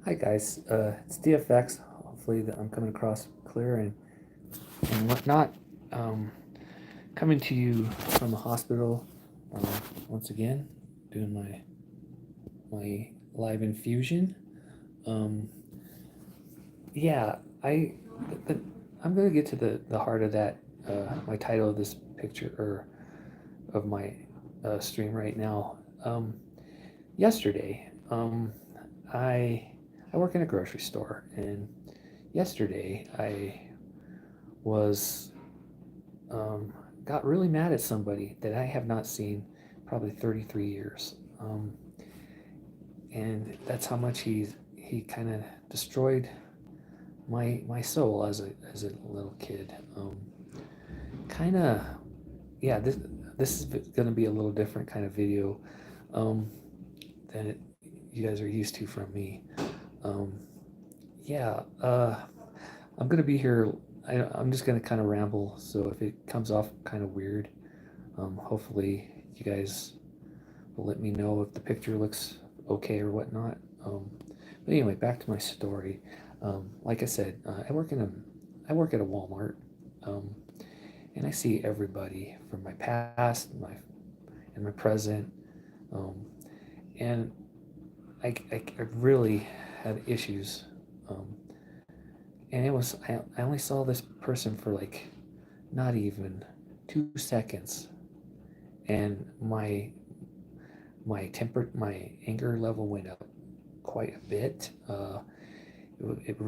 Hi guys, it's DFX. Hopefully that I'm coming across clear and whatnot. Um, Coming to you from the hospital once again, doing my live infusion. Um, yeah, the, I'm gonna get to the heart of that. My title of this picture or of my stream right now. Yesterday, I I work in a grocery store, and yesterday I was um, got really mad at somebody that I have not seen probably 33 years, and that's how much he kind of destroyed my soul as a little kid. Kind of yeah. This is going to be a little different kind of video um, than you guys are used to from me. Um, yeah. I'm gonna be here. I'm just gonna kind of ramble. So if it comes off kind of weird, hopefully you guys will let me know if the picture looks okay or whatnot. But anyway, back to my story. Like I said, I work at a Walmart, um, and I see everybody from my past, my present, um, and I really had issues. Um, and I only saw this person for like not even 2 seconds, and my anger level went up quite a bit.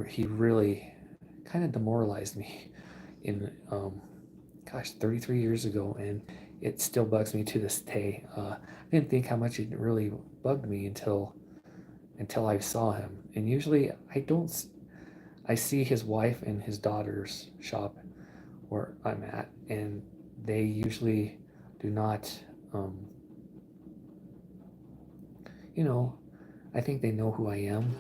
He really kind of demoralized me in 33 years ago, and it still bugs me to this day. I didn't think how much it really bugged me until I saw him, and usually I don't. I see his wife and his daughter's shop where I'm at, and they usually do not, um, you know, I think they know who I am,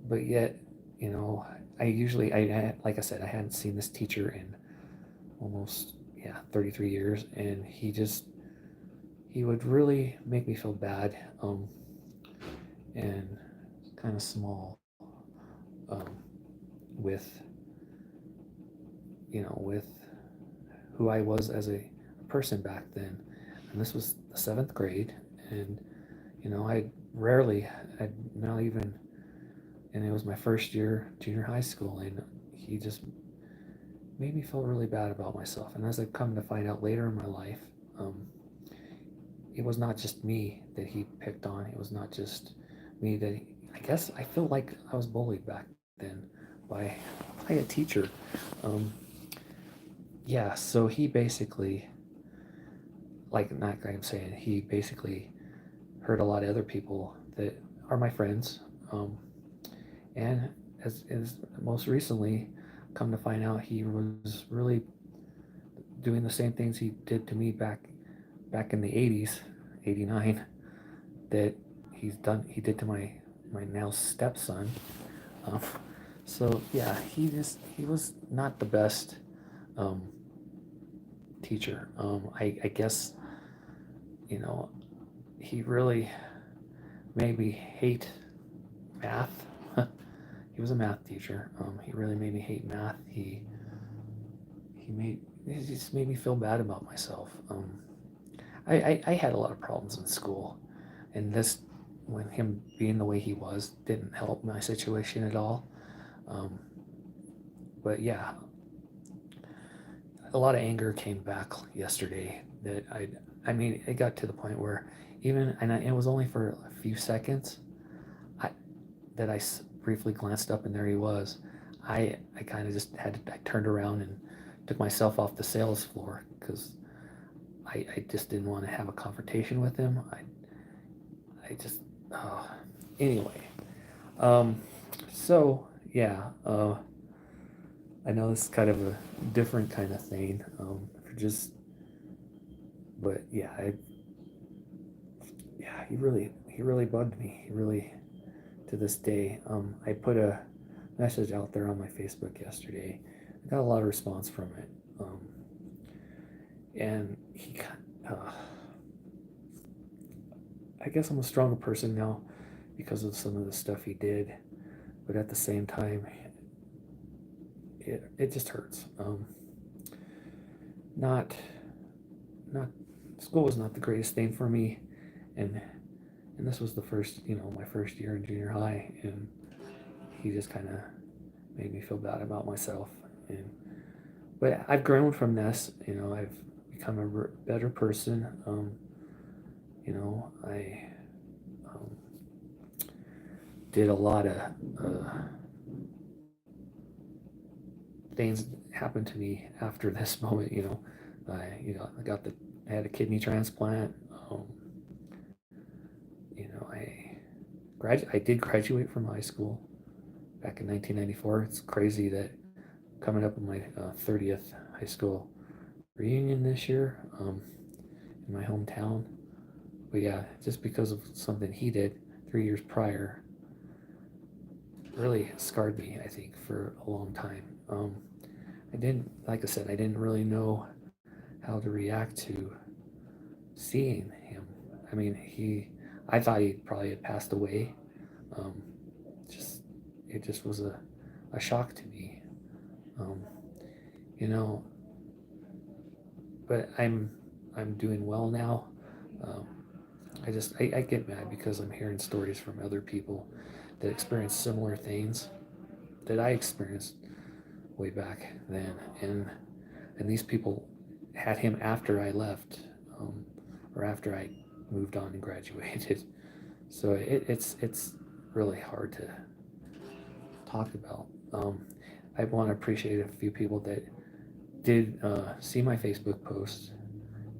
but yet, you know, like I said, I hadn't seen this teacher in almost 33 years, and he would really make me feel bad, and kind of small, um, with with who I was as a person back then. And this was the seventh grade, and I rarely, I'd not even, and it was my first year junior high school, and he just made me feel really bad about myself. And as I've come to find out later in my life, um, it was not just me that he picked on. It was not just me that I guess I feel like I was bullied back then by by a teacher. Um, yeah, so he basically, like not I'm saying, he basically hurt a lot of other people that are my friends. Um, and as most recently, come to find out, he was really doing the same things he did to me back in the 80s, 89, that he did to my now stepson. Um, so yeah, he was not the best um, teacher. I guess you know he really made me hate math. He was a math teacher. He really made me hate math. He just made me feel bad about myself. I had a lot of problems in school, and this, when him being the way he was, didn't help my situation at all. Um, but yeah, a lot of anger came back yesterday. I mean, it got to the point where it was only for a few seconds. I that I briefly glanced up, and there he was. I kind of just I turned around and took myself off the sales floor because I just didn't want to have a confrontation with him. I just uh, anyway. Um, so yeah, I know this is kind of a different kind of thing. For just but yeah, he really bugged me. He really, to this day. I put a message out there on my Facebook yesterday. I got a lot of response from it. And I guess I'm a stronger person now because of some of the stuff he did, but at the same time, it just hurts. Not not School was not the greatest thing for me, and this was the first, my first year in junior high, and he just kind of made me feel bad about myself. And but I've grown from this. I've become a better person. I did a lot of things happen to me after this moment. I had a kidney transplant. I did graduate from high school back in 1994. It's crazy that coming up on my 30th high school reunion this year in my hometown. But yeah, just because of something he did 3 years prior, really scarred me, I think, for a long time. Like I said, I didn't really know how to react to seeing him. I mean, I thought he probably had passed away. Um, it just was a shock to me. Um, you know, but I'm doing well now. Um, I get mad because I'm hearing stories from other people that experience similar things that I experienced way back then, and these people had him after I left, or after I moved on and graduated. So it's really hard to talk about. I want to appreciate a few people that did see my Facebook post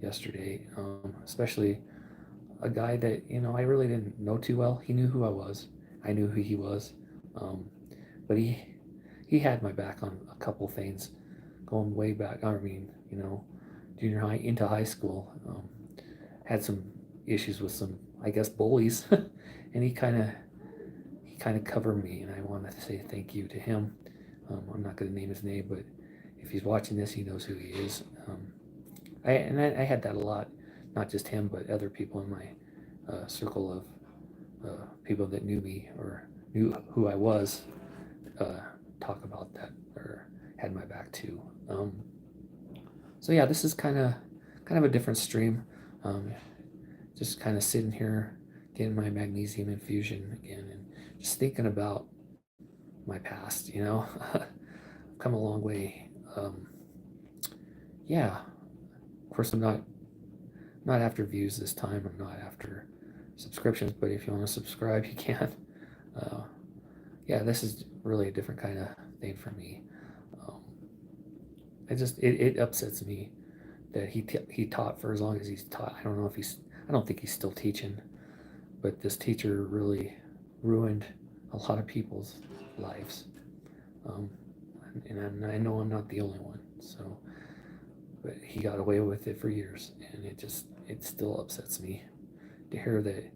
yesterday, especially a guy that I really didn't know too well. He knew who I was. I knew who he was, but he had my back on a couple things going way back. I mean, junior high into high school. Had some issues with some, I guess, bullies, and he kind of covered me, and I want to say thank you to him. I'm not going to name his name, but if he's watching this, he knows who he is. I had that a lot, not just him, but other people in my circle of people that knew me or knew who I was talk about that or had my back too. So yeah, this is kind of a different stream. Just kind of sitting here getting my magnesium infusion again and just thinking about my past. I've come a long way. Yeah, of course I'm not after views this time. I'm not after subscriptions, but if you want to subscribe, you can. Yeah, this is really a different kind of thing for me. It upsets me that he taught for as long as he's taught. I don't think he's still teaching, but this teacher really ruined a lot of people's lives. And I know I'm not the only one. So, but he got away with it for years, and it still upsets me to hear that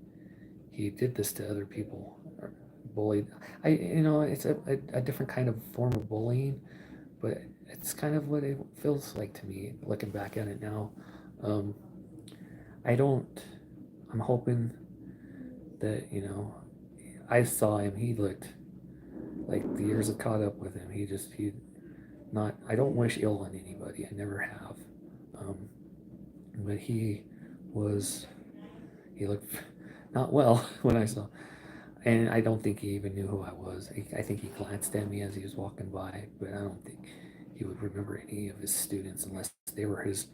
he did this to other people or bullied. It's a different kind of form of bullying, but it's kind of what it feels like to me looking back at it now. Um, I don't. I'm hoping that I saw him. He looked like the years had caught up with him. He not. I don't wish ill on anybody. I never have. But he was. He looked not well when I saw. And I don't think he even knew who I was. I think he glanced at me as he was walking by, but I don't think he would remember any of his students unless they were his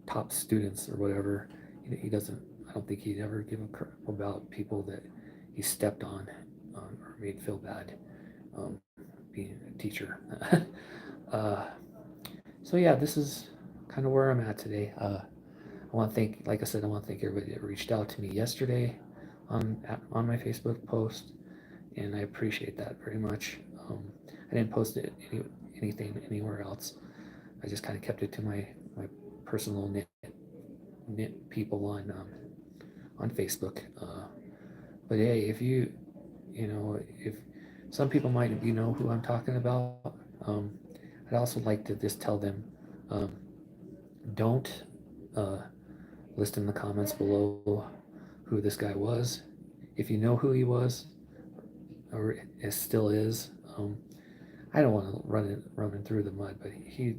top students or whatever. He doesn't. I don't think he'd ever give a crap about people that he stepped on or made feel bad. Being a teacher. uh, so yeah, this is kind of where I'm at today. I want to thank, like I said, I want to thank everybody that reached out to me yesterday on my Facebook post, and I appreciate that very much. I didn't post anything anywhere else. I just kind of kept it to my personal knit people on Facebook. But hey, if some people might who I'm talking about, I'd also like to just tell them, don't list in the comments below who this guy was. if you know who he was, or it still is, I don't want to run him through the mud, but he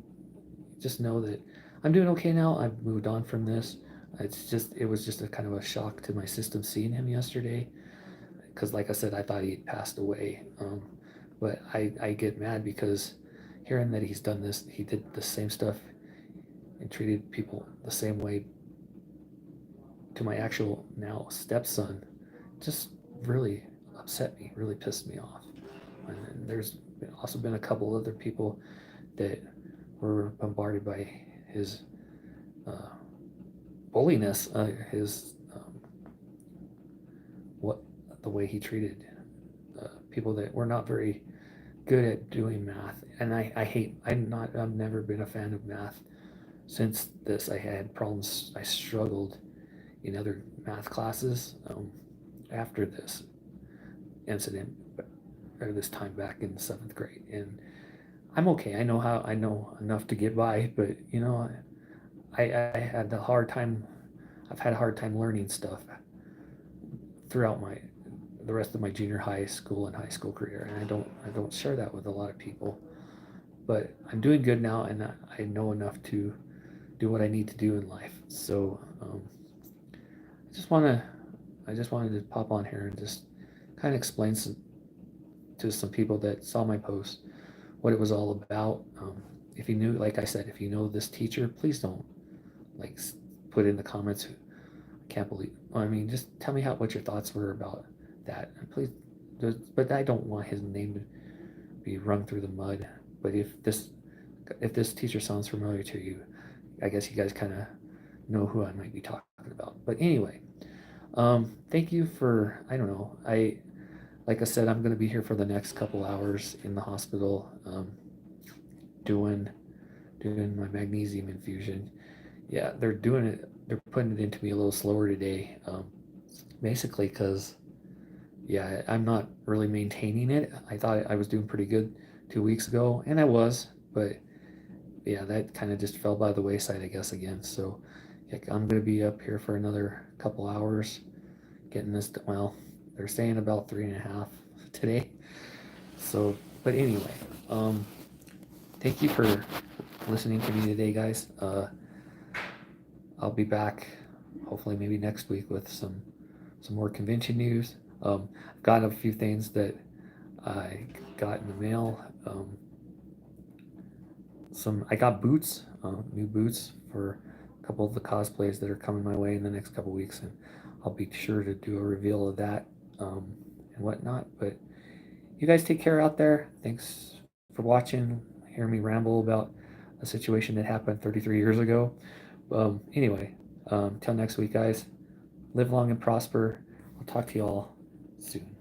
just know that I'm doing okay now. I've moved on from this. It was just a kind of a shock to my system seeing him yesterday, because like I said, I thought he'd passed away. But I get mad because hearing that he's done this, he did the same stuff and treated people the same way to my actual now stepson, just really upset me, really pissed me off. And there's also been a couple other people that were bombarded by his uh, bulliness, his what the way he treated people that were not very good at doing math. And I hate. I've never been a fan of math since this. I had problems. I struggled in other math classes after this incident, or this time back in 7th grade. And I'm okay. I know enough to get by, but I had the hard time. I've had a hard time learning stuff throughout the rest of my junior high school and high school career, and I don't share that with a lot of people. But I'm doing good now, and I know enough to do what I need to do in life. So I just want to I just wanted to pop on here and just kind of explain to some people that saw my post what it was all about. If you knew, like I said, if you know this teacher, please don't like put in the comments. I can't believe. I mean, just tell me what your thoughts were about that, and please. But I don't want his name to be rung through the mud. But if this teacher sounds familiar to you, I guess you guys kind of know who I might be talking about. But anyway, thank you for. I don't know. Like I said, I'm going to be here for the next couple hours in the hospital, doing my magnesium infusion. Yeah, they're doing it. They're putting it into me a little slower today, basically because yeah, I'm not really maintaining it. I thought I was doing pretty good 2 weeks ago, and I was, but yeah, that kind of just fell by the wayside, I guess, again. So yeah, I'm going to be up here for another couple hours getting this. Well, they're saying about 3.5 today. So, but anyway, thank you for listening to me today, guys. I'll be back hopefully maybe next week with some more convention news. I've got a few things that I got in the mail. I got boots, new boots for a couple of the cosplays that are coming my way in the next couple of weeks, and I'll be sure to do a reveal of that and whatnot. But you guys take care out there. Thanks for watching. Hear me ramble about a situation that happened 33 years ago. Anyway, till next week, guys. Live long and prosper. I'll talk to you all soon.